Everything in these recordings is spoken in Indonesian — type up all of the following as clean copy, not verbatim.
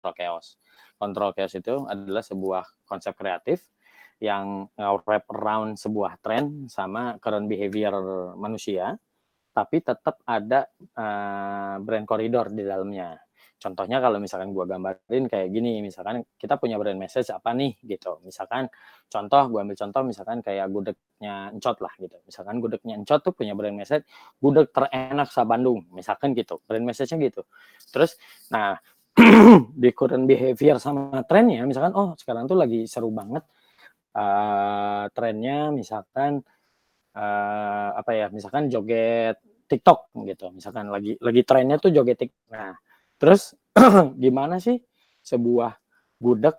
Control Chaos. Control Chaos itu adalah sebuah konsep kreatif yang wrap around sebuah tren sama current behavior manusia, tapi tetap ada brand koridor di dalamnya. Contohnya kalau misalkan gua gambarin kayak gini, misalkan kita punya brand message apa nih gitu. Misalkan gua ambil contoh misalkan kayak gudegnya Encot lah gitu. Misalkan gudegnya Encot tuh punya brand message gudeg terenak se-Bandung, misalkan gitu. Brand message-nya gitu. Terus nah di current behavior sama trennya misalkan sekarang tuh lagi seru banget trennya misalkan misalkan joget TikTok gitu, misalkan lagi trennya tuh joget TikTok. Nah, terus gimana sih sebuah gudeg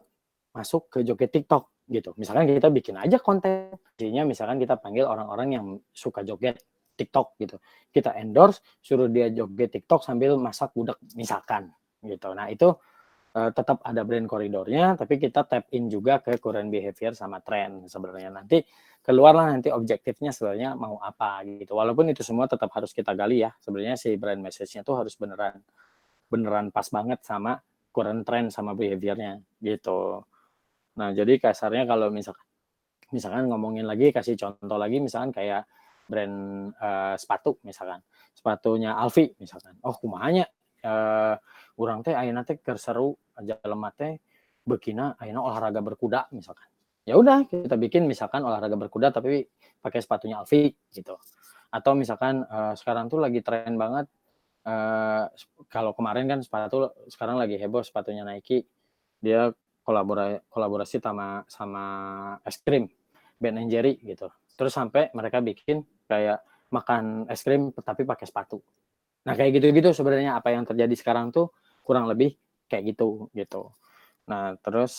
masuk ke joget TikTok gitu? Misalkan kita bikin aja konten, jadinya misalkan kita panggil orang-orang yang suka joget TikTok gitu, kita endorse, suruh dia joget TikTok sambil masak gudeg misalkan gitu. Nah itu tetap ada brand koridornya, tapi kita tap in juga ke current behavior sama tren sebenarnya. Nanti keluarlah nanti objektifnya sebenarnya mau apa gitu. Walaupun itu semua tetap harus kita gali ya. Sebenarnya si brand message-nya tuh harus beneran pas banget sama current trend sama behaviornya gitu. Nah, jadi kasarnya kalau misalkan ngomongin lagi, kasih contoh lagi misalkan kayak brand sepatu misalkan. Sepatunya Alfi misalkan. Kumanya urang teh ayeuna teh keur seru jelema teh beukina ayeuna olahraga berkuda misalkan. Ya udah kita bikin misalkan olahraga berkuda tapi pakai sepatunya Alfi gitu. Atau misalkan sekarang tuh lagi tren banget kalau kemarin kan sepatu sekarang lagi heboh sepatunya Nike. Dia kolaborasi sama es krim Ben and Jerry gitu. Terus sampai mereka bikin kayak makan es krim tapi pakai sepatu. Nah kayak gitu-gitu sebenarnya apa yang terjadi sekarang tuh kurang lebih kayak gitu. Nah terus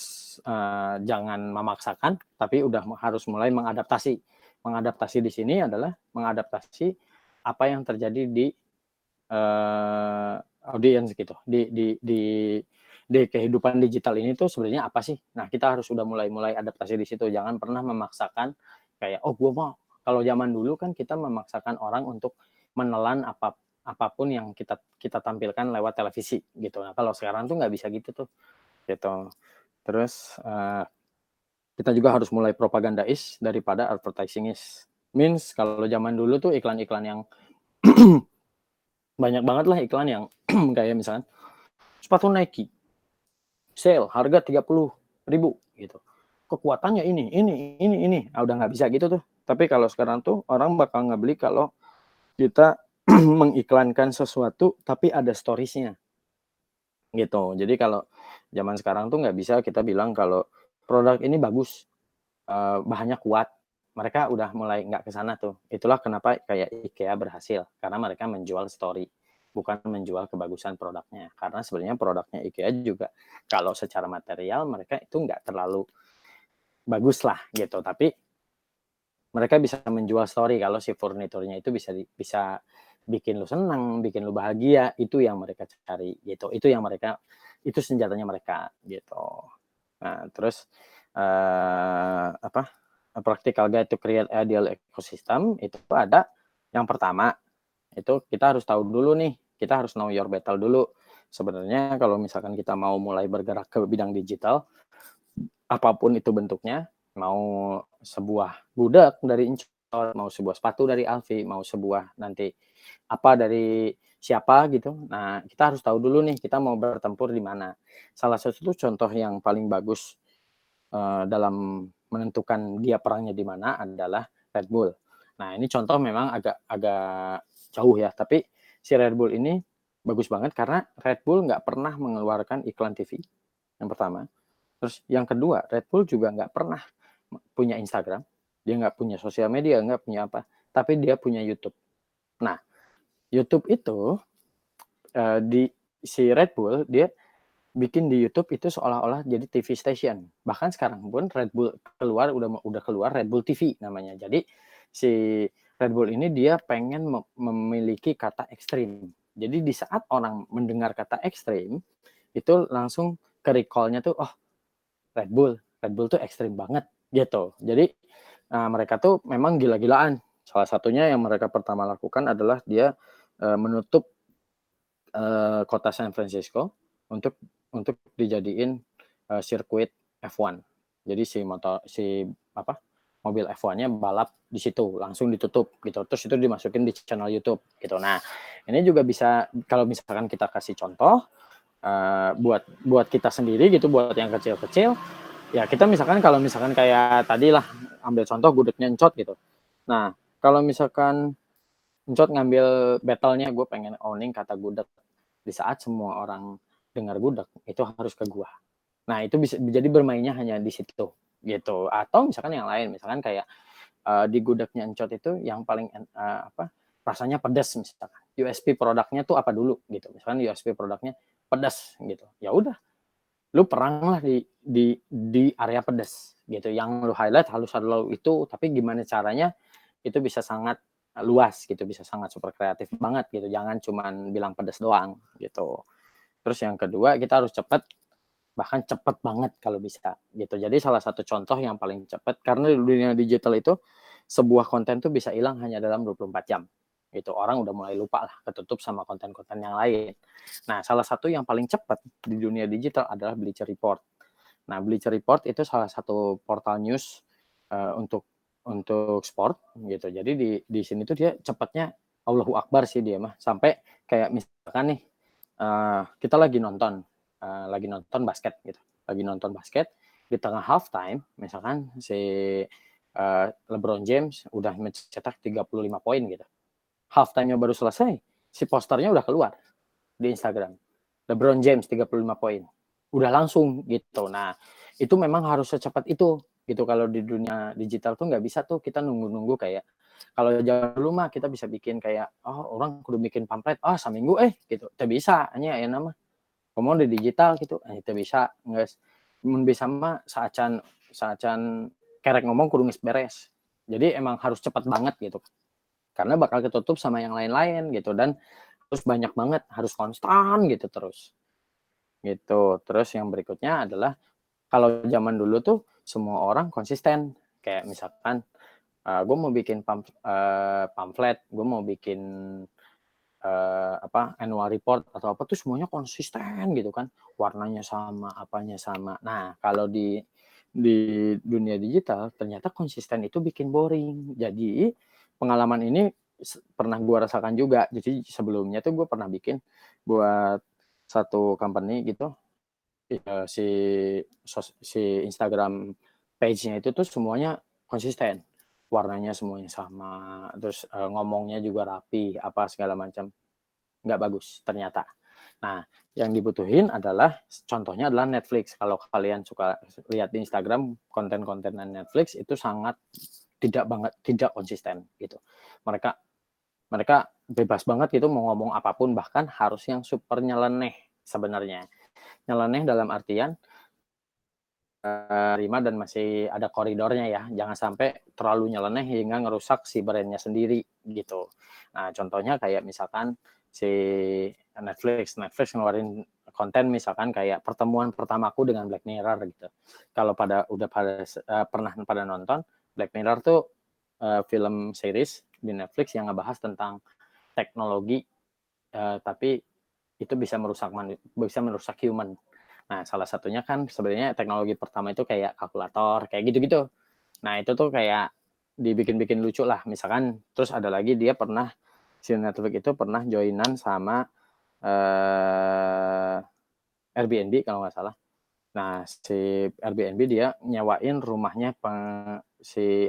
jangan memaksakan, tapi udah harus mulai mengadaptasi. Mengadaptasi di sini adalah mengadaptasi apa yang terjadi di audiens gitu, di kehidupan digital ini tuh sebenarnya apa sih? Nah kita harus sudah mulai adaptasi di situ. Jangan pernah memaksakan kayak gue mau. Kalau zaman dulu kan kita memaksakan orang untuk menelan apapun yang kita tampilkan lewat televisi gitu. Nah kalau sekarang tuh nggak bisa gitu tuh gitu. Terus kita juga harus mulai propagandais daripada advertisingis. Means kalau zaman dulu tuh iklan-iklan yang banyak banget lah iklan yang kayak misalkan sepatu Nike sale harga 30.000 gitu. Kekuatannya ini. Udah nggak bisa gitu tuh. Tapi kalau sekarang tuh orang bakal ngebeli kalau kita mengiklankan sesuatu tapi ada storiesnya gitu. Jadi kalau zaman sekarang tuh nggak bisa kita bilang kalau produk ini bagus, bahannya kuat. Mereka udah mulai nggak ke sana tuh. Itulah kenapa kayak IKEA berhasil karena mereka menjual story, bukan menjual kebagusan produknya. Karena sebenarnya produknya IKEA juga kalau secara material mereka itu nggak terlalu bagus lah gitu. Tapi mereka bisa menjual story kalau si furniturnya itu bisa bikin lu senang, bikin lu bahagia, itu yang mereka cari gitu. Itu senjatanya mereka gitu. Nah, terus practical guide to create ideal ecosystem itu ada yang pertama itu kita harus tahu dulu nih, kita harus know your battle dulu. Sebenarnya kalau misalkan kita mau mulai bergerak ke bidang digital, apapun itu bentuknya, mau sebuah gudeg dari Incot, mau sebuah sepatu dari Alfi, mau sebuah nanti apa dari siapa gitu. Nah, kita harus tahu dulu nih kita mau bertempur di mana. Salah satu contoh yang paling bagus dalam menentukan dia perangnya di mana adalah Red Bull. Nah, ini contoh memang agak jauh ya, tapi si Red Bull ini bagus banget karena Red Bull nggak pernah mengeluarkan iklan TV, yang pertama. Terus yang kedua, Red Bull juga nggak pernah punya Instagram, dia nggak punya sosial media, nggak punya apa, tapi dia punya YouTube. Nah, YouTube itu di si Red Bull dia bikin di YouTube itu seolah-olah jadi TV station. Bahkan sekarang pun Red Bull udah keluar Red Bull TV namanya. Jadi si Red Bull ini dia pengen memiliki kata ekstrim. Jadi di saat orang mendengar kata ekstrim itu langsung ke recall-nya tuh Red Bull tuh ekstrim banget gitu. Jadi mereka tuh memang gila-gilaan. Salah satunya yang mereka pertama lakukan adalah dia menutup kota San Francisco untuk untuk dijadiin sirkuit F1. Jadi mobil F1-nya balap di situ, langsung ditutup gitu. Terus itu dimasukin di channel YouTube gitu. Nah, ini juga bisa kalau misalkan kita kasih contoh buat kita sendiri gitu, buat yang kecil-kecil, ya kita kalau misalkan kayak tadi lah, ambil contoh gudegnya Encot gitu. Nah, kalau misalkan Encot ngambil battle-nya, gue pengen owning kata gudeg. Di saat semua orang dengar gudeg, itu harus ke gua. Nah, itu bisa jadi bermainnya hanya di situ gitu. Atau misalkan yang lain, misalkan kayak di gudegnya Encot itu yang paling rasanya pedas misalkan. USP produknya tuh apa dulu gitu. Misalkan USP produknya pedas gitu. Ya udah, lu perang lah di area pedas gitu. Yang lu highlight halus-halus itu, tapi gimana caranya itu bisa sangat luas gitu, bisa sangat super kreatif banget gitu. Jangan cuman bilang pedas doang gitu. Terus yang kedua, kita harus cepat, bahkan cepat banget kalau bisa gitu. Jadi salah satu contoh yang paling cepat, karena di dunia digital itu sebuah konten tuh bisa hilang hanya dalam 24 jam. Itu orang udah mulai lupa lah, ketutup sama konten-konten yang lain. Nah, salah satu yang paling cepat di dunia digital adalah Bleacher Report. Nah, Bleacher Report itu salah satu portal news untuk sport gitu. Jadi di sini tuh dia cepatnya Allahu Akbar sih dia mah. Sampai kayak misalkan nih kita lagi nonton basket gitu. Lagi nonton basket di tengah halftime, misalkan si LeBron James udah mencetak 35 poin gitu. Halftime-nya baru selesai, si posternya udah keluar di Instagram. LeBron James 35 poin. Udah langsung gitu. Nah, itu memang harus secepat itu gitu. Kalau di dunia digital tuh nggak bisa tuh kita nunggu-nunggu kayak kalau zaman dulu mah kita bisa bikin kayak orang kudu bikin pamflet seminggu gitu. Itu bisa hanya ya nama. Komo di digital gitu. Itu bisa nggak bisa mah saacan kerek ngomong kudu geus beres. Jadi emang harus cepat banget gitu. Karena bakal ketutup sama yang lain-lain gitu dan terus banyak banget harus konstan gitu terus. Gitu. Terus yang berikutnya adalah kalau zaman dulu tuh semua orang konsisten. Kayak misalkan gue mau bikin pamflet, gue mau bikin annual report atau apa tuh semuanya konsisten gitu kan. Warnanya sama, apanya sama. Nah, kalau di dunia digital ternyata konsisten itu bikin boring. Jadi pengalaman ini pernah gue rasakan juga. Jadi sebelumnya tuh gue pernah bikin buat satu company gitu. Si Instagram page-nya itu tuh semuanya konsisten. Warnanya semuanya sama. Terus ngomongnya juga rapi, apa segala macam. Nggak bagus ternyata. Nah, yang dibutuhin adalah contohnya adalah Netflix. Kalau kalian suka lihat di Instagram konten-konten Netflix itu sangat tidak konsisten gitu. Mereka bebas banget gitu mau ngomong apapun, bahkan harus yang super nyeleneh sebenarnya. Nyeleneh dalam artian terima dan masih ada koridornya ya. Jangan sampai terlalu nyeleneh hingga ngerusak si brandnya sendiri gitu. Nah, contohnya kayak misalkan si Netflix ngeluarin konten misalkan kayak pertemuan pertamaku dengan Black Mirror gitu. Kalau pernah pada nonton Black Mirror tuh film series di Netflix yang ngebahas tentang teknologi tapi itu bisa merusak human. Nah, salah satunya kan sebenarnya teknologi pertama itu kayak kalkulator, kayak gitu-gitu. Nah, itu tuh kayak dibikin-bikin lucu lah. Misalkan terus ada lagi dia si Netflix itu pernah joinan sama Airbnb kalau nggak salah. Nah, si Airbnb dia nyewain rumahnya si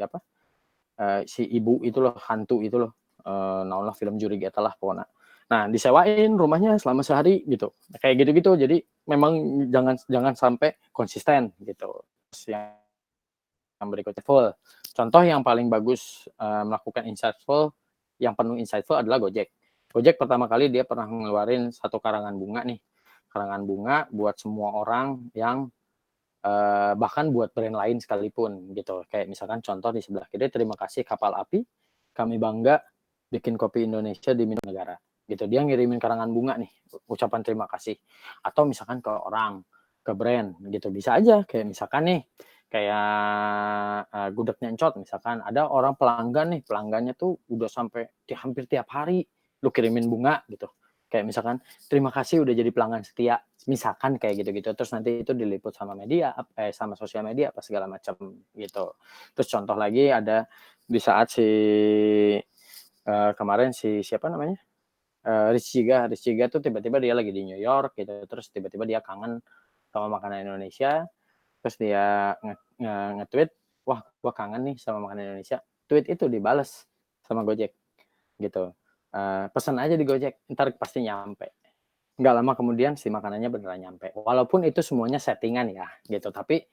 ibu itu loh, hantu itu loh. Naon lah film juri eta lah pokoknya. Nah, disewain rumahnya selama sehari gitu. Kayak gitu-gitu. Jadi memang jangan sampai konsisten gitu. Terus yang berikutnya full. Contoh yang paling bagus melakukan insightful, yang penuh insightful adalah Gojek. Gojek pertama kali dia pernah ngeluarin satu karangan bunga nih. Karangan bunga buat semua orang yang bahkan buat brand lain sekalipun gitu. Kayak misalkan contoh di sebelah kiri, terima kasih kapal api, kami bangga bikin kopi Indonesia di minum negara gitu. Dia ngirimin karangan bunga nih, ucapan terima kasih. Atau misalkan ke orang, ke brand gitu, bisa aja. Kayak misalkan nih kayak gudegnya Encot misalkan, ada orang pelanggan nih, pelanggannya tuh udah sampai hampir tiap hari lu kirimin bunga gitu. Kayak misalkan terima kasih udah jadi pelanggan setia misalkan kayak gitu-gitu, terus nanti itu diliput sama media, sama sosial media apa segala macam gitu. Terus contoh lagi ada di saat kemarin siapa namanya, Rizky Giga tuh tiba-tiba dia lagi di New York gitu, terus tiba-tiba dia kangen sama makanan Indonesia, terus dia nge-tweet, wah gua kangen nih sama makanan Indonesia. Tweet itu dibales sama Gojek gitu. Pesan aja di Gojek, ntar pasti nyampe. Nggak lama kemudian si makanannya beneran nyampe. Walaupun itu semuanya settingan ya gitu, tapi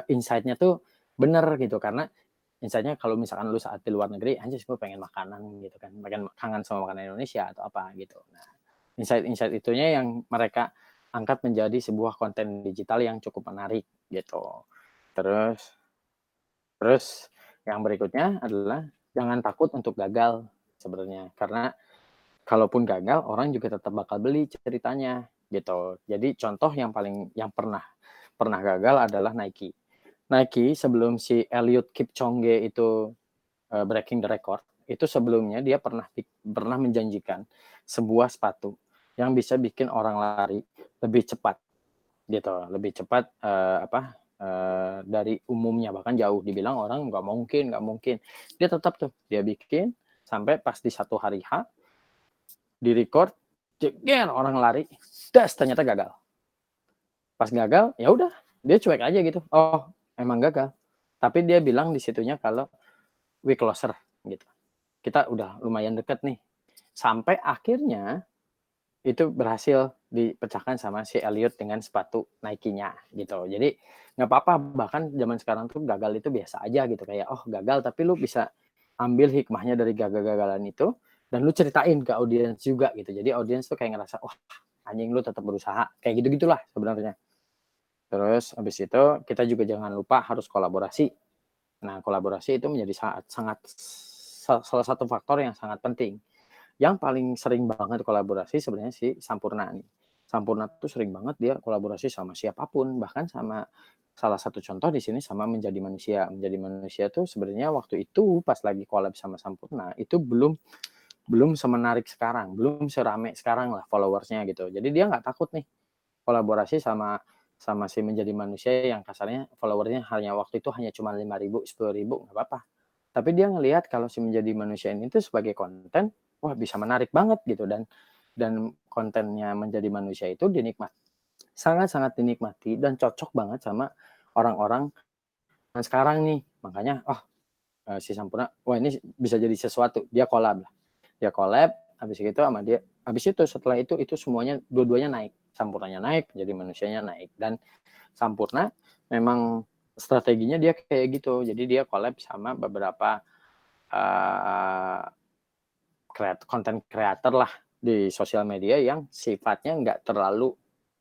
insight-nya tuh bener gitu, karena insight-nya kalau misalkan lu saat di luar negeri, anjir gue pengen makanan gitu kan, pengen kangen sama makanan Indonesia atau apa gitu. Nah, insight itunya yang mereka angkat menjadi sebuah konten digital yang cukup menarik gitu. Terus yang berikutnya adalah jangan takut untuk gagal sebenarnya, karena kalaupun gagal orang juga tetap bakal beli ceritanya gitu. Jadi contoh yang pernah gagal adalah Nike. Nike sebelum si Eliud Kipchoge itu breaking the record, itu sebelumnya dia pernah menjanjikan sebuah sepatu yang bisa bikin orang lari lebih cepat gitu, lebih cepat dari umumnya, bahkan jauh dibilang orang nggak mungkin. Dia tetap tuh dia bikin sampai pas di satu hari H di record, jeger orang lari, ternyata gagal. Pas gagal, ya udah dia cuek aja gitu. Oh, emang gagal. Tapi dia bilang di situnya kalau we closer gitu. Kita udah lumayan deket nih. Sampai akhirnya itu berhasil dipecahkan sama si Elliot dengan sepatu Nike-nya gitu. Jadi nggak apa-apa, bahkan zaman sekarang tuh gagal itu biasa aja gitu, kayak oh gagal tapi lu bisa ambil hikmahnya dari gagal-gagalan itu dan lu ceritain ke audiens juga gitu. Jadi audiens tuh kayak ngerasa wah anjing lu tetap berusaha, kayak gitu-gitulah sebenarnya. Terus habis itu kita juga jangan lupa harus kolaborasi. Nah, kolaborasi itu menjadi sangat salah satu faktor yang sangat penting. Yang paling sering banget kolaborasi sebenarnya si Sampurna nih. Sampurna tuh sering banget dia kolaborasi sama siapapun, bahkan sama salah satu contoh di sini sama Menjadi Manusia. Menjadi Manusia tuh sebenarnya waktu itu pas lagi collab sama Sampurna itu belum semenarik sekarang, belum serame sekarang lah followersnya gitu. Jadi dia nggak takut nih kolaborasi sama si Menjadi Manusia yang kasarnya followernya waktu itu hanya cuma 5.000, 10.000, nggak apa-apa. Tapi dia ngelihat kalau si Menjadi Manusia ini tuh sebagai konten, wah bisa menarik banget gitu, dan kontennya Menjadi Manusia itu sangat-sangat dinikmati dan cocok banget sama orang-orang yang sekarang nih. Makanya si Sampurna, wah ini bisa jadi sesuatu. Dia collab, habis itu sama dia. Habis itu setelah itu semuanya dua-duanya naik. Sampurnanya naik, Menjadi Manusianya naik, dan Sampurna memang strateginya dia kayak gitu. Jadi dia collab sama beberapa konten creator lah di sosial media yang sifatnya nggak terlalu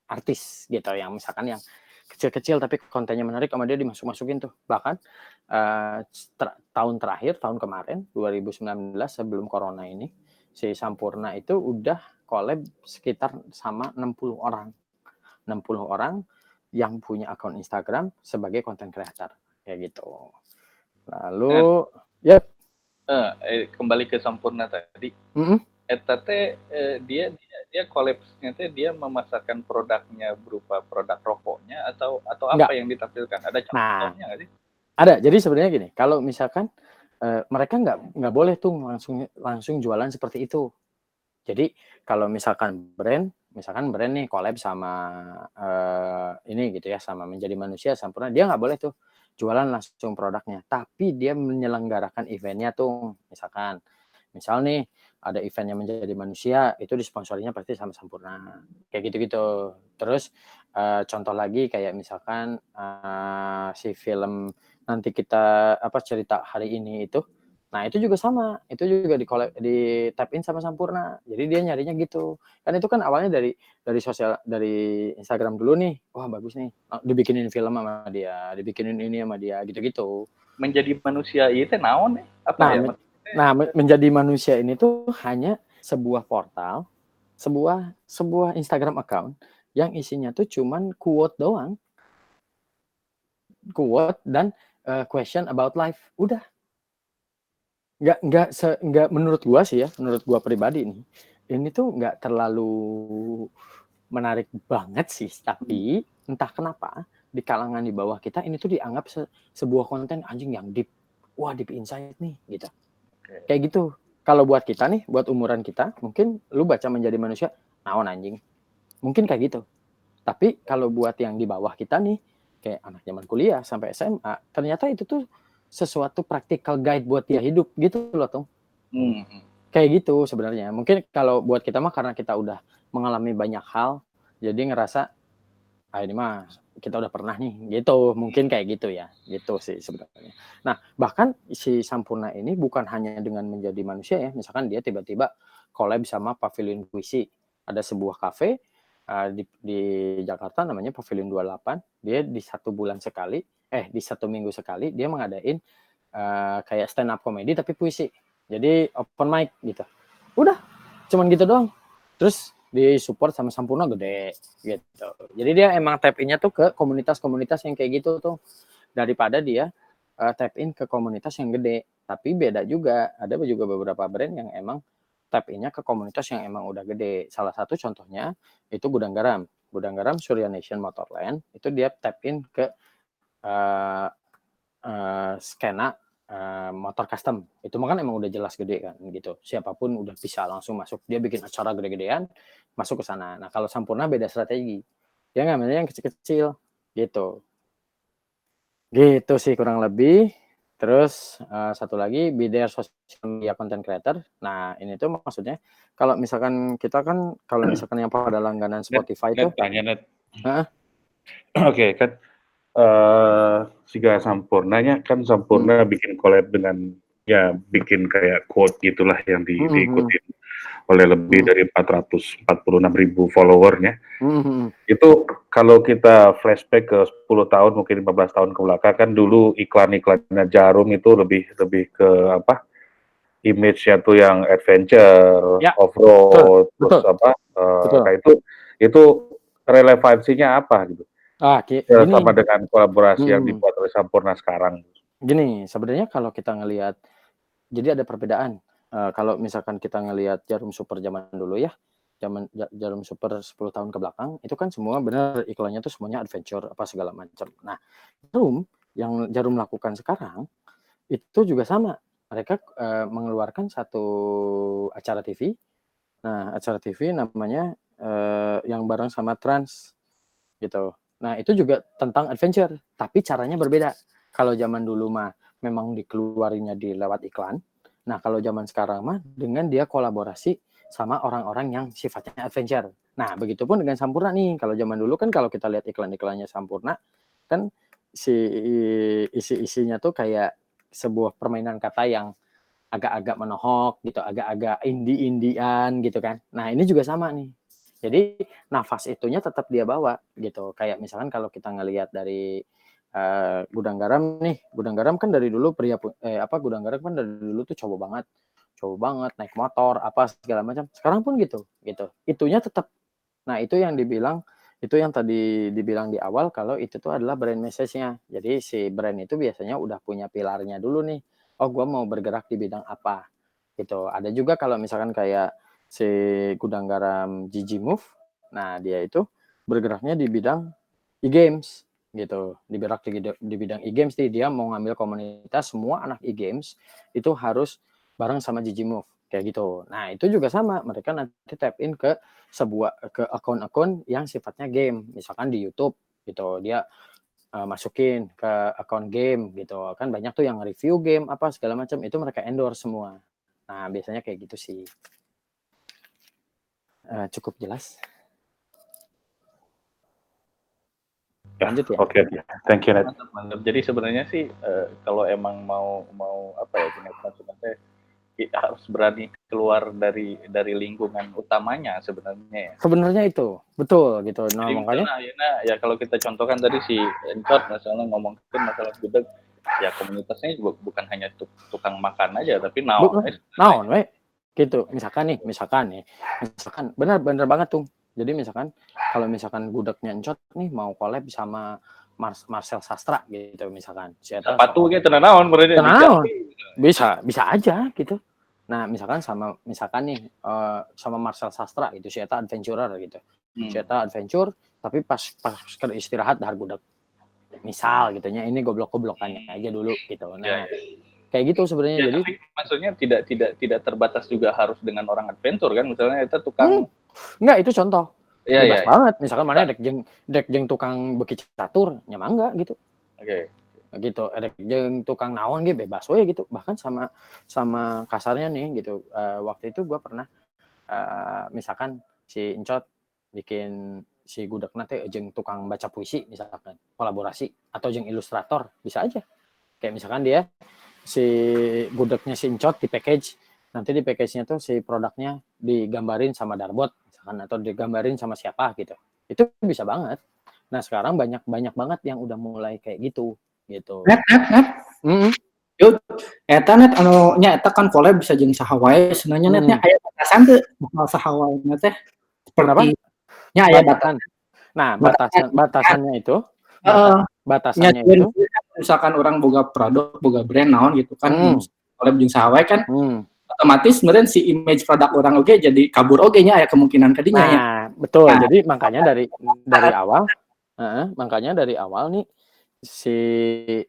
artis gitu, yang misalkan yang kecil-kecil tapi kontennya menarik sama dia dimasuk-masukin tuh. Bahkan tahun kemarin 2019 sebelum corona ini, si Sampurna itu udah collab sekitar sama 60 orang yang punya akun Instagram sebagai konten creator kayak gitu. Lalu kembali ke Sampurna tadi. Eta teh dia kolapsnya teh dia memasarkan produknya berupa produk rokoknya atau apa yang ditampilkan? Ada contohnya nggak sih? Ada. Jadi sebenarnya gini, kalau misalkan mereka nggak boleh tuh langsung jualan seperti itu. Jadi kalau misalkan brand nih collab sama ini gitu ya, sama Menjadi Manusia, Sampurna, dia nggak boleh tuh jualan langsung produknya, tapi dia menyelenggarakan eventnya tuh. Misal nih ada eventnya Menjadi Manusia, itu disponsorinya pasti sama Sampurna kayak gitu-gitu. Terus contoh lagi kayak misalkan si film nanti kita cerita hari ini itu, nah itu juga sama, itu juga di tap in sama Sampurna. Jadi dia nyarinya gitu kan, itu kan awalnya dari Instagram dulu nih, wah bagus nih, dibikinin film sama dia, dibikinin ini sama dia gitu-gitu. Menjadi Manusia itu naon apa ya? Nah, Menjadi Manusia ini tuh hanya sebuah portal, sebuah Instagram account yang isinya tuh cuman quote doang, quote dan question about life, udah. Nggak menurut gua sih ya, menurut gua pribadi nih, ini tuh nggak terlalu menarik banget sih, tapi entah kenapa di kalangan di bawah kita ini tuh dianggap sebuah konten anjing yang deep. Wah, deep insight nih gitu. Kayak gitu. Kalau buat kita nih, buat umuran kita, mungkin lu baca Menjadi Manusia, naon anjing. Mungkin kayak gitu. Tapi kalau buat yang di bawah kita nih, kayak anak zaman kuliah sampai SMA, ternyata itu tuh sesuatu practical guide buat dia hidup gitu loh, Tung. Kayak gitu sebenarnya. Mungkin kalau buat kita mah karena kita udah mengalami banyak hal, jadi ngerasa ini mah kita udah pernah nih gitu, mungkin kayak gitu ya, gitu sih sebenarnya. Nah, bahkan si Sampurna ini bukan hanya dengan Menjadi Manusia ya, misalkan dia tiba-tiba collab sama Pavilion Puisi, ada sebuah kafe di Jakarta namanya Pavilion 28, dia di 1 bulan sekali, di 1 minggu sekali dia mengadain kayak stand up comedy tapi puisi. Jadi open mic gitu. Udah, cuman gitu doang. Terus di-support sama Sampurna gede gitu. Jadi dia emang tap in-nya tuh ke komunitas-komunitas yang kayak gitu tuh. Daripada dia tap in ke komunitas yang gede. Tapi beda juga, ada juga beberapa brand yang emang tap in-nya ke komunitas yang emang udah gede. Salah satu contohnya itu Gudang Garam. Gudang Garam Surya Nation Motorland itu dia tap in ke skena motor custom. Itu mah kan emang udah jelas gede kan gitu. Siapapun udah bisa langsung masuk. Dia bikin acara gede-gedean masuk ke sana. Nah, kalau Sampurna beda strategi. Dia ngambilnya yang kecil-kecil gitu. Gitu sih kurang lebih. Terus satu lagi Bidder social media content creator. Nah, ini tuh maksudnya kalau misalkan kita kan kalau misalkan yang pada langganan Spotify itu Oke, kan Siga Sampurnanya kan Sampurna bikin collab dengan ya bikin kayak quote gitulah yang diikutin oleh lebih dari 446.000 followernya. Itu kalau kita flashback ke 10 tahun mungkin 15 tahun ke belakang kan dulu iklan-iklannya Jarum itu lebih ke apa? Image-nya tuh yang adventure, Ya, off-road, betul. terus apa? Nah itu relevansinya apa gitu? Sama dengan kolaborasi yang dibuat oleh Sampurna sekarang. Gini, sebenarnya kalau kita ngelihat, jadi ada perbedaan. Kalau misalkan kita ngelihat Jarum Super zaman dulu ya, Jarum Super 10 tahun ke belakang, itu kan semua benar iklannya tuh semuanya adventure apa segala macam. Nah, yang Jarum lakukan sekarang itu juga sama. Mereka mengeluarkan satu acara TV. Nah, acara TV namanya yang bareng sama Trans gitu. Nah, itu juga tentang adventure, tapi caranya berbeda. Kalau zaman dulu mah memang dikeluarinnya di lewat iklan. Nah, kalau zaman sekarang mah dengan dia kolaborasi sama orang-orang yang sifatnya adventure. Nah, begitupun dengan Sampurna nih. Kalau zaman dulu kan kalau kita lihat iklan-iklannya Sampurna, kan si isi-isinya tuh kayak sebuah permainan kata yang agak-agak menohok gitu, agak-agak indie-indian gitu kan. Nah, ini juga sama nih. Jadi nafas itunya tetap dia bawa gitu. Kayak misalkan kalau kita ngelihat dari Gudang Garam nih, Gudang Garam kan dari dulu Gudang Garam kan dari dulu tuh coba banget naik motor apa segala macam. Sekarang pun gitu. Itunya tetap. Nah, itu yang tadi dibilang di awal kalau itu tuh adalah brand message-nya. Jadi si brand itu biasanya udah punya pilarnya dulu nih. Oh, gue mau bergerak di bidang apa gitu. Ada juga kalau misalkan kayak si Gudang Garam Gigi Move, nah dia itu bergeraknya di bidang e-games gitu. Di bidang e-games dia mau ngambil komunitas semua anak e-games itu harus bareng sama Gigi Move kayak gitu. Nah, itu juga sama, mereka nanti tap in ke akun-akun yang sifatnya game, misalkan di YouTube gitu. Dia masukin ke akun game gitu. Kan banyak tuh yang review game apa segala macam, itu mereka endorse semua. Nah, biasanya kayak gitu sih. Cukup jelas. Lanjut ya. Oke. Thank you, Ned. Mantap. Jadi sebenarnya sih kalau emang mau apa ya punya konsumen harus berani keluar dari lingkungan utamanya sebenarnya ya. Sebenarnya itu betul gitu. Nah, jadi makanya ya kalau kita contohkan tadi si Encot misalnya ngomongin masalah gudeg, ya komunitasnya bukan hanya tukang makan aja tapi naon gitu. Misalkan benar banget tuh. Jadi misalkan kalau misalkan gudegnya Encot nih mau collab sama Marcel Sastra gitu misalkan. Sepatu gitu naon berarti bisa aja gitu. Nah, misalkan nih sama Marcel Sastra gitu, si eta adventurer gitu. si eta adventure tapi pas keur istirahat dahar budak. Misal gitu nya, ini goblok-goblokannya aja dulu gitu. Nah, kayak gitu sebenarnya. Jadi tapi maksudnya tidak terbatas juga harus dengan orang adventure kan, misalnya itu tukang enggak, itu contoh. Bebas Iya. banget. Misalkan mana dek jeung tukang beki catur, nya mangga gitu. Oke. Gitu, dek jeung tukang naon ge bebas we gitu. Bahkan sama kasarnya nih gitu. Waktu itu gua pernah misalkan si Encot bikin si gudegna teh jeung tukang baca puisi misalkan, kolaborasi atau jeung ilustrator, bisa aja. Kayak misalkan dia si gudegnya si Encot di package, nanti di package-nya tuh si produknya digambarin sama Darbot misalkan atau digambarin sama siapa gitu. Itu bisa banget. Nah, sekarang banyak banget yang udah mulai kayak gitu. Net. Yuk, eta net anu nya eta kan collab bisa jeung saha wae sebenarnya netnya aya batasan teu bakal saha wae teh. Seperti nya aya batasan. Nah, batasannya itu batasannya itu itu misalkan orang boga produk, boga brand naon gitu kan, collab jeung saha wae kan. Otomatis kemudian si image produk orang oge jadi kabur oge nya aya kemungkinan kadinya ya. Betul. Jadi makanya dari awal makanya dari awal nih si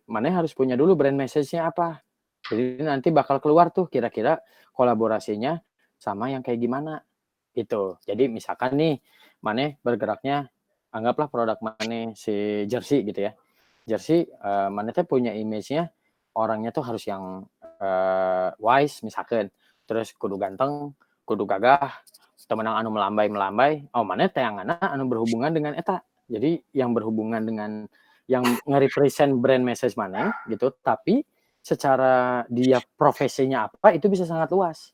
Maneh harus punya dulu brand message-nya apa. Jadi nanti bakal keluar tuh kira-kira kolaborasinya sama yang kayak gimana gitu. Jadi misalkan nih Maneh bergeraknya anggaplah produk Maneh si jersey gitu ya. Jersey Maneh tuh punya image-nya orangnya tuh harus yang wise misalkan. Terus kudu ganteng, kudu gagah, temenang anu melambai. Oh, Maneh tayanganna anu berhubungan dengan eta. Jadi yang berhubungan dengan yang nge-represent brand message Maneh gitu, tapi secara dia profesinya apa itu bisa sangat luas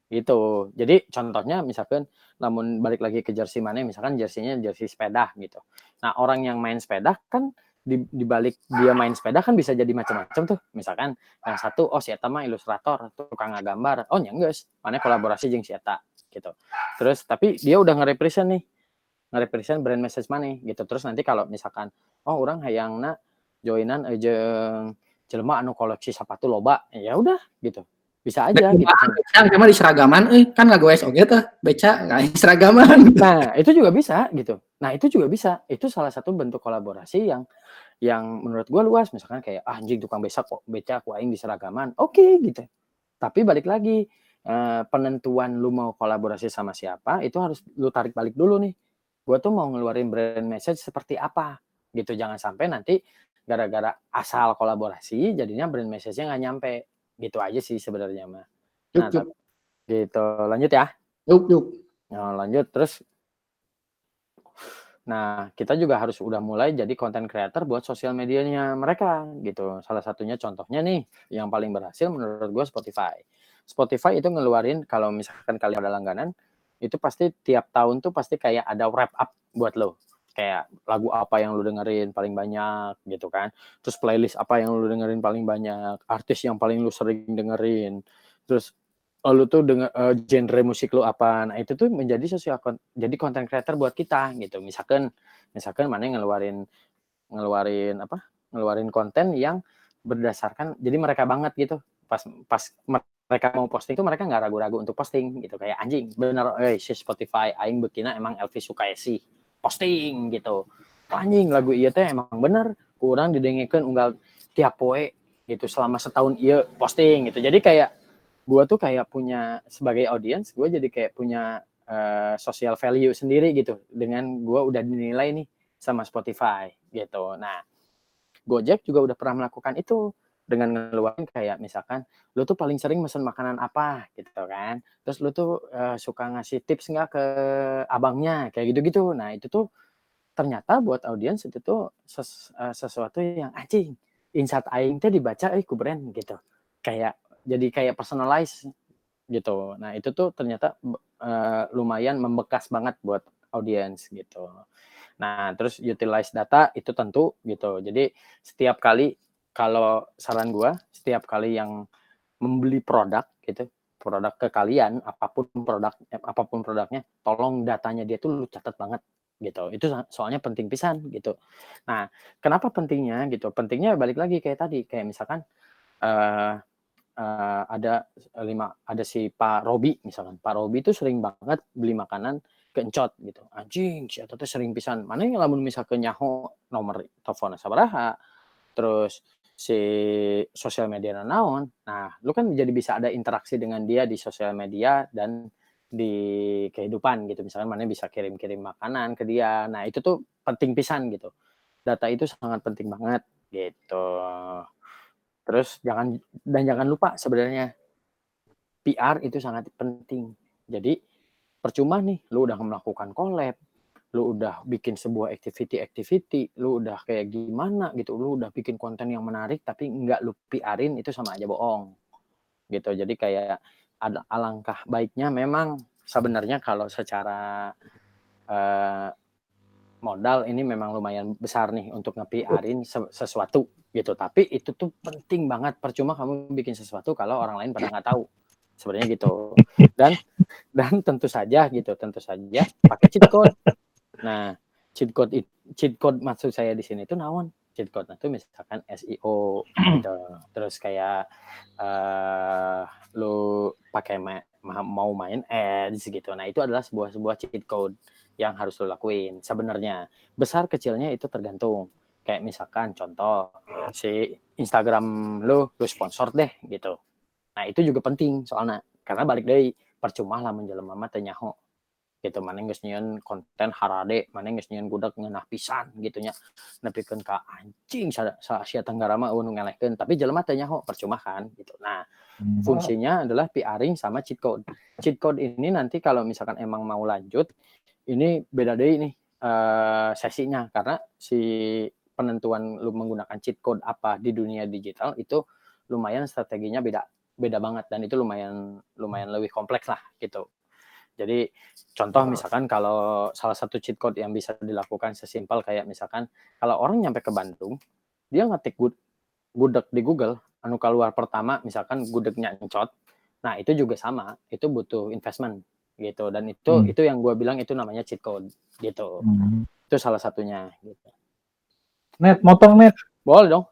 gitu. Jadi contohnya misalkan namun balik lagi ke jersey Maneh, misalkan jersey-nya jersey sepeda gitu. Nah, orang yang main sepeda kan di balik dia main sepeda kan bisa jadi macam-macam tuh. Misalkan yang satu si eta mah ilustrator, tukang ngagambar. Oh, nya geus, Maneh kolaborasi jeung si eta gitu. Terus tapi dia udah nge-represent brand message Maneh gitu. Terus nanti kalau misalkan orang hayangna joinan jeung jelema anu koleksi sepatu loba, ya udah gitu. Bisa aja gitu. Yang cuma di seragaman kan ngagoes oge teh beca enggak seragaman. Nah, itu juga bisa gitu. Nah, itu juga bisa. Itu salah satu bentuk kolaborasi yang menurut gua luas. Misalkan kayak anjing tukang beca ku aing di seragaman. Oke gitu. Tapi balik lagi penentuan lu mau kolaborasi sama siapa itu harus lu tarik balik dulu nih. Gua tuh mau ngeluarin brand message seperti apa gitu. Jangan sampai nanti gara-gara asal kolaborasi jadinya brand message-nya nggak nyampe. Gitu aja sih sebenarnya mah. Nah, gitu. Lanjut ya. Yuk. Nah, lanjut terus. Nah, kita juga harus udah mulai jadi content creator buat sosial medianya mereka gitu. Salah satunya contohnya nih yang paling berhasil menurut gue Spotify. Spotify itu ngeluarin kalau misalkan kalian ada langganan itu pasti tiap tahun tuh pasti kayak ada wrap up buat lo. Kayak lagu apa yang lu dengerin paling banyak gitu kan. Terus playlist apa yang lu dengerin paling banyak, artis yang paling lu sering dengerin. Terus lu tuh denger genre musik lu apa. Nah, itu tuh menjadi jadi content creator buat kita gitu. Misalkan Maneh ngeluarin konten yang berdasarkan jadi mereka banget gitu. Pas mereka mau posting tuh mereka nggak ragu-ragu untuk posting gitu. Kayak anjing bener si Spotify aing bekina emang Elvis Sukaesi posting gitu. Anjing lagu ieu teh emang bener kurang didengekeun unggal tiap poe gitu selama setahun ieu posting gitu. Jadi kayak gue tuh kayak punya sebagai audience gue jadi kayak punya social value sendiri gitu dengan gue udah dinilai nih sama Spotify gitu. Nah, Gojek juga udah pernah melakukan itu dengan ngeluarin kayak misalkan lu tuh paling sering mesen makanan apa gitu kan, terus lu tuh suka ngasih tips nggak ke abangnya kayak gitu-gitu. Nah, itu tuh ternyata buat audiens itu tuh sesuatu yang anjing insight aing teh dibaca ku brand gitu, kayak jadi kayak personalize gitu. Nah, itu tuh ternyata lumayan membekas banget buat audiens gitu. Nah, terus utilize data itu tentu gitu. Jadi setiap kali kalau saran gua, setiap kali yang membeli produk gitu, produk ke kalian apapun produknya, tolong datanya dia tuh lu catat banget gitu. Itu soalnya penting pisan gitu. Nah, kenapa pentingnya gitu? Pentingnya balik lagi kayak tadi, kayak misalkan ada si Pak Robi misalkan. Pak Robi itu sering banget beli makanan keencot gitu. Anjing si eta teh sering pisan. Mana yang lamun misalkan nyaho nomor telepon sabaraha, terus si sosial media naon. Nah, lu kan jadi bisa ada interaksi dengan dia di sosial media dan di kehidupan gitu. Misalkan mana bisa kirim-kirim makanan ke dia. Nah, itu tuh penting pisan gitu. Data itu sangat penting banget gitu. Terus jangan lupa sebenarnya PR itu sangat penting. Jadi percuma nih lu udah melakukan collab, lu udah bikin sebuah activity, lu udah kayak gimana gitu, lu udah bikin konten yang menarik tapi nggak lu PR-in, itu sama aja bohong gitu. Jadi kayak ada alangkah baiknya memang sebenarnya kalau secara modal ini memang lumayan besar nih untuk nge-PR-in sesuatu gitu. Tapi itu tuh penting banget. Percuma kamu bikin sesuatu kalau orang lain pada nggak tahu. Sebenarnya gitu. Dan tentu saja pakai cheat code. Nah, cheat code maksud saya di sini tuh naon? Cheat code itu misalkan SEO gitu. Terus kayak lu pakai mau main ads gitu. Nah, itu adalah sebuah cheat code yang harus lo lakuin. Sebenarnya besar kecilnya itu tergantung. Kayak misalkan contoh si Instagram lu sponsor deh gitu. Nah, itu juga penting soalnya karena balik dari percuma lah menjelema mah teh nyaho gitu. Mana geus nyieun konten harade, mana geus nyieun budak ngeunah pisan gitu nya. Nepikeun ka anjing sa Asia Tenggara mah nu ngelehkeun, tapi jelema teh nyaho percuma kan gitu. Nah, fungsinya adalah PR-ing sama cheat code. Cheat code ini nanti kalau misalkan emang mau lanjut, ini beda deh nih sesinya karena si penentuan lu menggunakan cheat code apa di dunia digital itu lumayan strateginya beda banget dan itu lumayan lebih kompleks lah gitu. Jadi contoh misalkan kalau salah satu cheat code yang bisa dilakukan sesimpel kayak misalkan kalau orang nyampe ke Bandung, dia ngetik gudeg di Google, anu keluar pertama misalkan gudegnya encot. Nah, itu juga sama, itu butuh investment gitu dan itu yang gue bilang itu namanya cheat code gitu. Itu salah satunya gitu. Net motong net. Boleh dong.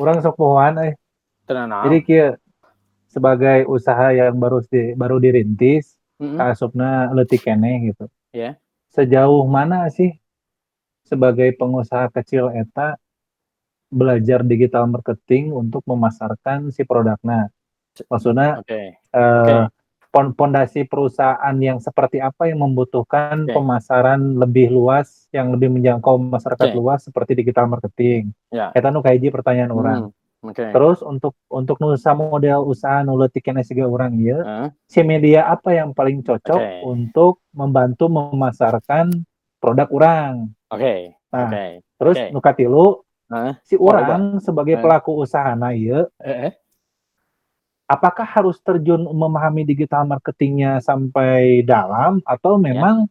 Orang sok pohoan Jadi kieu sebagai usaha yang baru dirintis, kaasupna leutik keneh gitu. Yeah. Sejauh mana sih sebagai pengusaha kecil eta belajar digital marketing untuk memasarkan si produknya? Maksudnya pondasi perusahaan yang seperti apa yang membutuhkan pemasaran lebih luas, yang lebih menjangkau masyarakat luas seperti digital marketing. Eta nu kahiji pertanyaan orang. Terus untuk nusa model usaha nu leutik keneh siga urang ieu, si media apa yang paling cocok untuk membantu memasarkan produk urang? Terus nu katilu, si urang sebagai pelaku usahana ieu apakah harus terjun memahami digital marketingnya sampai dalam atau memang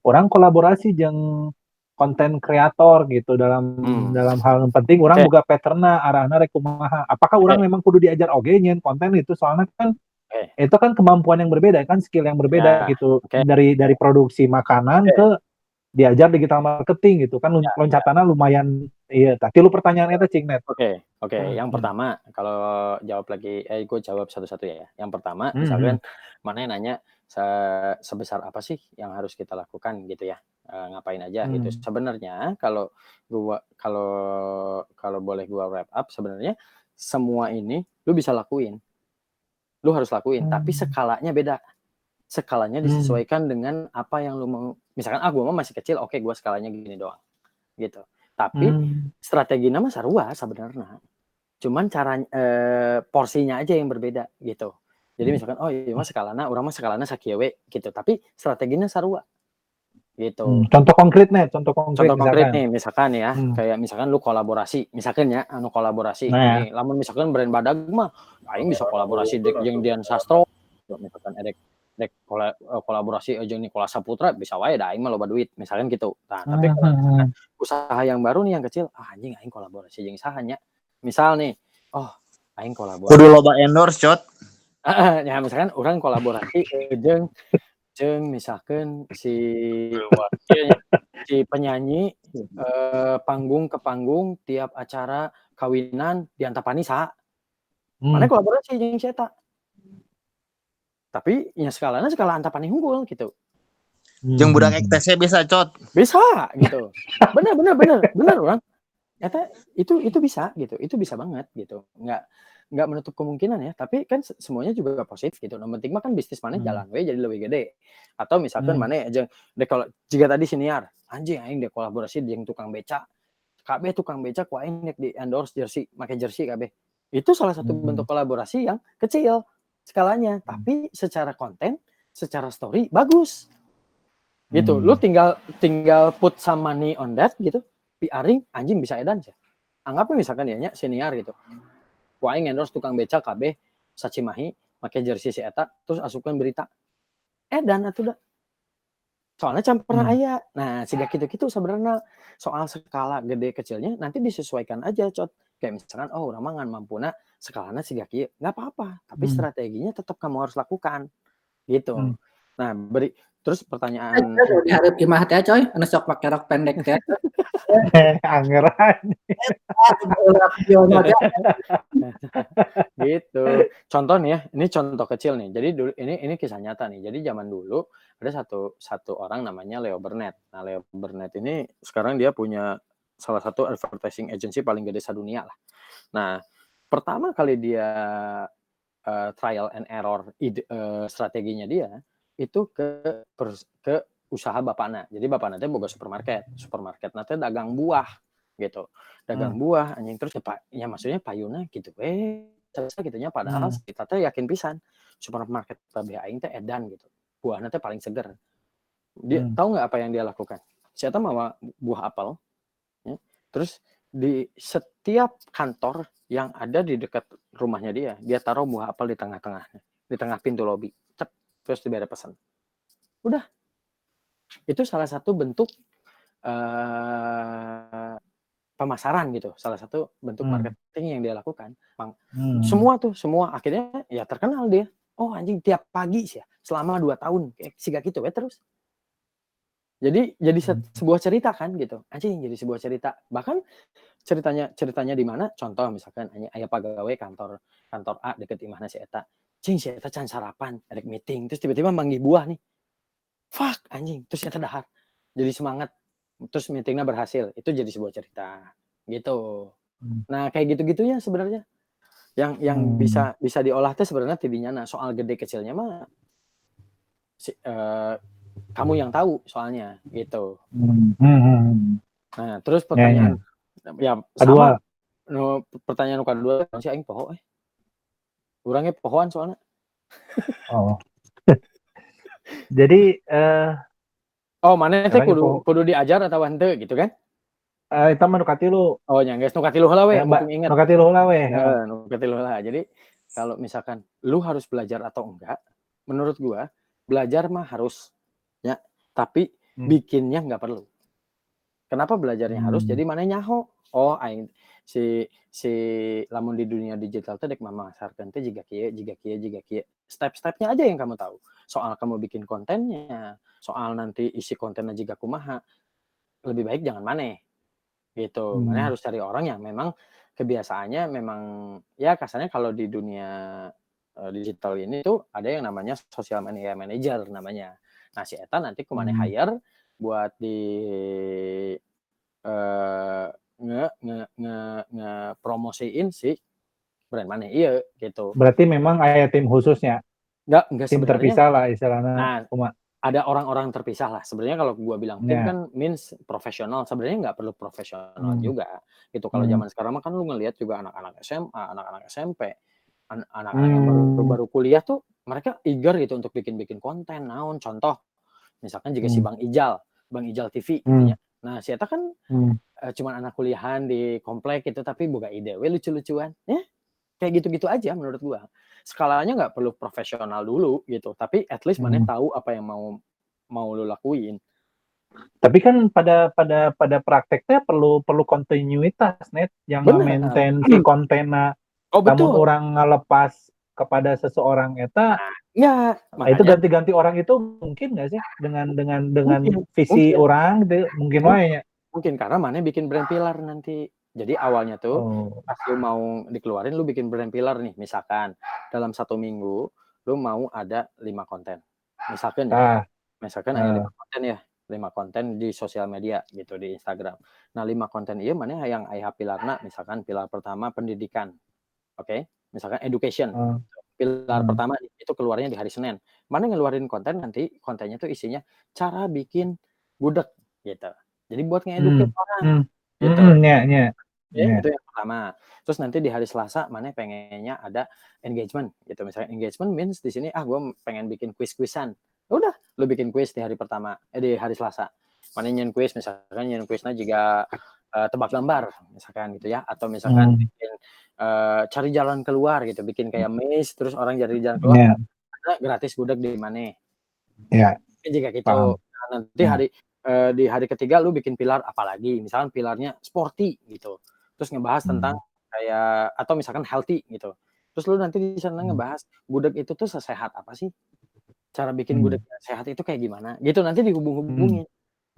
orang kolaborasi jeung konten kreator gitu dalam hal yang penting orang boga patternna arahna rek kumaha. Apakah orang memang kudu diajar oge nyeun konten itu soalnya kan itu kan kemampuan yang berbeda kan, skill yang berbeda gitu dari produksi makanan ke diajar digital marketing gitu kan loncatannya lumayan tilu pertanyaan eta cing net. Oke. Yang pertama kalau jawab lagi gue jawab satu-satu ya. Yang pertama misalkan mana yang nanya sebesar apa sih yang harus kita lakukan gitu ya. Ngapain aja gitu. Sebenarnya kalau boleh gua wrap up sebenarnya semua ini lu bisa lakuin. Lu harus lakuin tapi skalanya beda. Skalanya disesuaikan dengan apa yang lu mau. Misalkan gua mah masih kecil, oke gua skalanya gini doang. Gitu. Tapi strateginya mah sarua sebenarnya. Cuman cara porsinya aja yang berbeda gitu. Jadi misalkan iya mah skalana urang mah skalana sakieu we gitu, tapi strateginya sarua. Gitu. Contoh konkret nih misalkan ya, kayak misalkan lu kolaborasi, misalkan ya kolaborasi. Ini lamun misalkan brand badag mah aing bisa kolaborasi jeung Dian Sastro, misalkan rek kolaborasi jeung Nicholas Saputra bisa wae da aing mah loba duit, misalkan gitu. Nah, tapi kalau usaha yang baru nih yang kecil, anjing aing kolaborasi jeung saha nya. Misal nih, aing kolaborasi. Kudu loba endorse, Cot. Ya misalkan orang kolaborasi jeung misalkan si penyanyi panggung ke panggung tiap acara kawinan di Antapani saha. Mana kolaborasi jeung si eta. Tapi ya skala Antapani unggul gitu. Jeung budak EKTC bisa cot. Bisa gitu. Bener orang. Eta itu bisa gitu. Itu bisa banget gitu. Nggak menutup kemungkinan ya, tapi kan semuanya juga positif gitu. Yang penting mah kan bisnis mana jalan we jadi lebih gede. Atau misalkan mana aja kalau jika tadi siniar, anjing aing dek kolaborasi jeung tukang beca. KB tukang beca ku aing nek di endorse jersey, make jersey KB. Itu salah satu bentuk kolaborasi yang kecil skalanya, tapi secara konten, secara story bagus. Gitu. Lu tinggal put some money on that gitu. PR-ing anjing bisa edan sih. Anggapnya misalkan ya nya senior gitu. Ku aing endorse tukang beca KB Sacimahi make jersey si eta terus asupkeun berita. Edan atuh da. Soalnya campuran aya. Nah, siga kitu-kitu sebenarnya soal skala gede kecilnya nanti disesuaikan aja, Cot. Kayak misalkan urang mah ngan mampuna skalana siga kieu, enggak apa-apa, tapi strateginya tetap kamu harus lakukan. Gitu. Nah, terus pertanyaan di hareup imah teh coy, anu sok make rok pendek teh. Anggeran. Gitu. Contoh nih ya, ini contoh kecil nih. Jadi dulu ini kisah nyata nih. Jadi zaman dulu ada satu orang namanya Leo Burnett. Nah, Leo Burnett ini sekarang dia punya salah satu advertising agency paling gede sedunia lah. Nah, pertama kali dia trial and error strateginya dia itu ke usaha bapakna. Jadi bapakna teh boga supermarket nanti dagang buah gitu. Dagang buah anjing terus ya maksudnya payuna gitu gitunya padahal kita teh yakin pisan supermarket KB aing teh edan gitu. Buahna teh paling seger. Dia tahu nggak apa yang dia lakukan? Saya tahu mawa buah apel. Ya. Terus di setiap kantor yang ada di dekat rumahnya dia taruh buah apel di tengah-tengahnya, di tengah pintu lobi. Terus diberi pesan. Udah. Itu salah satu bentuk pemasaran gitu. Salah satu bentuk marketing yang dia lakukan. Semua akhirnya ya terkenal dia. Oh anjing tiap pagi sih ya. Selama 2 tahun. Siga gitu ya terus. Jadi sebuah cerita kan gitu. Anjing jadi sebuah cerita. Bahkan ceritanya di mana? Contoh misalkan aya pagawe kantor A deket imahna si eta. Cing si eta can sarapan, ada meeting, terus tiba-tiba manggih buah nih. Fuck anjing, terus eta dahar. Jadi semangat. Terus meetingnya berhasil. Itu jadi sebuah cerita. Gitu. Nah, kayak gitu-gitunya sebenarnya. Yang bisa diolah teh sebenarnya tidinya. Nah, soal gede kecilnya mah kamu yang tahu soalnya gitu. Nah, terus pertanyaan ya sama. No, pertanyaan kedua si aing poho Urangnya pohoan soalnya. Oh. Jadi mana teh kudu diajar atau henteu gitu kan? Eta mah nu katilu. Oh nya geus nu katilu heula we, mumpung inget. Nu katilu heula we. Heeh, nu katilu heula. Jadi kalau misalkan lu harus belajar atau enggak, menurut gua belajar mah harus ya, tapi bikinnya enggak perlu. Kenapa belajarnya harus? Jadi mana nyaho. Oh aing si lamun di dunia digital teh dek memasarkan teh jiga kieu. Step-stepnya aja yang kamu tahu. Soal kamu bikin kontennya, soal nanti isi kontennya jiga kumaha. Lebih baik jangan maneh. Gitu. Maneh harus cari orang yang memang kebiasaannya memang ya kasarnya kalau di dunia digital ini tuh ada yang namanya social media manager namanya. Nah, si eta nanti kumaneh hire buat di nge-promosiin si brand mana iya gitu. Berarti memang ada tim khususnya. Enggak tim terpisah lah istilahnya. Nah, ada orang-orang terpisah lah. Sebenarnya kalau gua bilang tim kan means profesional. Sebenarnya nggak perlu profesional juga. Gitu. Kalau zaman sekarang mah kan lu ngelihat juga anak-anak SMA, anak-anak SMP, anak-anak yang baru kuliah tuh mereka eager gitu untuk bikin konten. Naon contoh misalkan juga si Bang Ijal TV gitu ya. Nah, si eta kan cuman anak kuliahan di komplek gitu tapi boga ide we lucu-lucuan. Ya, kayak gitu-gitu aja menurut gua. Skalanya nggak perlu profesional dulu gitu, tapi at least maneh tahu apa yang mau lu lakuin. Tapi kan pada prakteknya perlu kontinuitas net yang maintain si kontenna. Namun orang ngelepas kepada seseorang eta ya itu ganti-ganti orang itu mungkin nggak sih dengan visi orang gitu mungkin wae. Mungkin karena maneh bikin brand pillar nanti. Jadi awalnya tuh pas lu mau dikeluarin lu bikin brand pillar nih misalkan dalam 1 minggu lu mau ada 5 konten misalkan ya. Misalkan aya 5 konten ya, 5 konten di sosial media gitu, di Instagram. Nah 5 konten ieu maneh hayang aya pilarna, misalkan pilar pertama pendidikan, oke? Misalkan education, pilar pertama itu keluarnya di hari Senin. Maneh ngeluarin konten nanti kontennya tuh isinya cara bikin gudeg gitu. Jadi buat nge-educate orang gitu. Nya. Itu yang pertama. Terus nanti di hari Selasa maneh pengennya ada engagement gitu. Misalnya engagement means di sini gua pengen bikin kuis-kuisan. Udah, lu bikin kuis di hari pertama, di hari Selasa. Maneh nyeun kuis misalkan nyeun kuisna jiga tebak gambar misalkan gitu ya, atau misalkan bikin cari jalan keluar gitu, bikin kayak maze terus orang cari jalan keluar, ada gratis gudeg di maneh. Ya. Jika gitu. Paham. Nah, nanti di hari ketiga lu bikin pilar apalagi, misalkan pilarnya sporty gitu. Terus ngebahas tentang kayak atau misalkan healthy gitu. Terus lu nanti di sana ngebahas gudeg itu tuh sesehat apa sih? Cara bikin gudeg yang sehat itu kayak gimana? Gitu nanti dihubung-hubungin.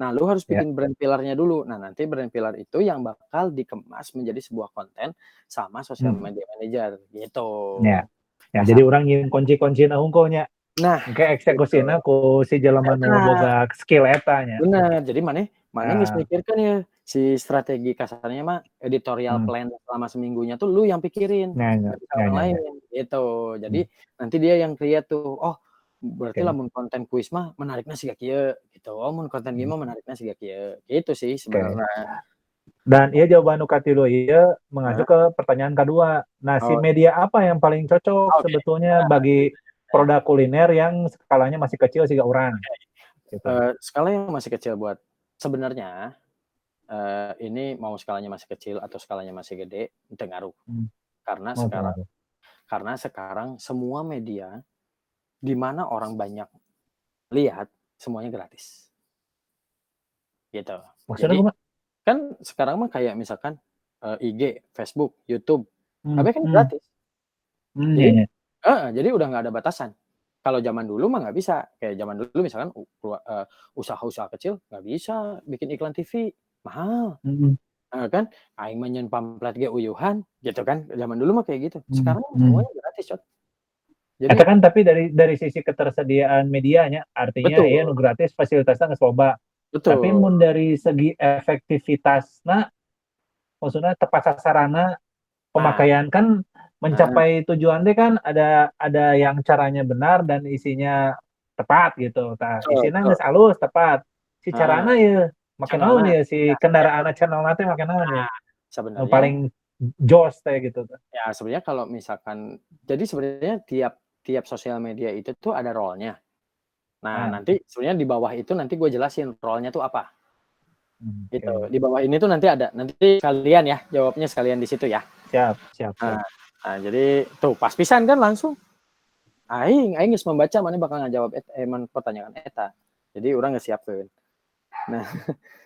Nah, lu harus bikin brand pilarnya dulu. Nah, nanti brand pilar itu yang bakal dikemas menjadi sebuah konten sama social media manager gitu. Ya. Ya, jadi orang ngirim kunci-kuncina hungkul nya. Nah, Engke eksekusinya ku si jelema nu boga skill eta nya. Bener, jadi maneh geus mikirkeun ya si strategi kasarnya mah editorial plan selama seminggunya tuh lu yang pikirin, nggak bisa orang lain gitu. Jadi nanti dia yang create tuh, oh berarti lamun konten kuis mah menarikna siga kieu gitu, oh mun konten ieu mah menarikna siga kieu, gitu sih sebenarnya. Dan iya jawaban nu katilu ieu mengacu ke pertanyaan kedua. Nah, si media apa yang paling cocok sebetulnya bagi produk kuliner yang skalanya masih kecil siga urang? Gitu. Skala yang masih kecil buat sebenarnya ini mau skalanya masih kecil atau skalanya masih gede teu ngaruh. Karena sekarang semua media di mana orang banyak lihat semuanya gratis. Gitu. Maksudnya Jadi kumaha? kan sekarang mah kayak misalkan IG, Facebook, YouTube, kabeh kan gratis. Jadi udah nggak ada batasan. Kalau zaman dulu mah nggak bisa. Kayak zaman dulu misalkan usaha-usaha kecil nggak bisa bikin iklan TV, mahal. Kan aing mah nyeun pamflet ge uyuhan gitu kan. Zaman dulu mah kayak gitu. Sekarang semuanya gratis, Cot. Jadi kan tapi dari sisi ketersediaan medianya, artinya ieu nu gratis fasilitasna geus loba. Tapi mun dari segi efektivitasna maksudnya tepat sasaranna pemakaian kan mencapai tujuan teh kan ada yang caranya benar dan isinya tepat gitu. Tah isina geus alus tepat. Si carana ieu make naon ieu si kendaraanna channelna teh make naon ieu? Sebenarnya paling jos teh gitu. Ya sebenarnya kalau misalkan jadi sebenarnya tiap sosial media itu tuh ada role-nya. Nah, nanti sebenarnya di bawah itu nanti gue jelasin role-nya tuh apa. Gitu. Di bawah ini tuh nanti ada. Nanti sekalian ya, jawabnya sekalian di situ ya. Siap. Nah, jadi tuh pas pisan kan langsung. Aing geus membaca mana bakal ngajawab pertanyaan eta. Jadi orang geus siapkeun. Nah,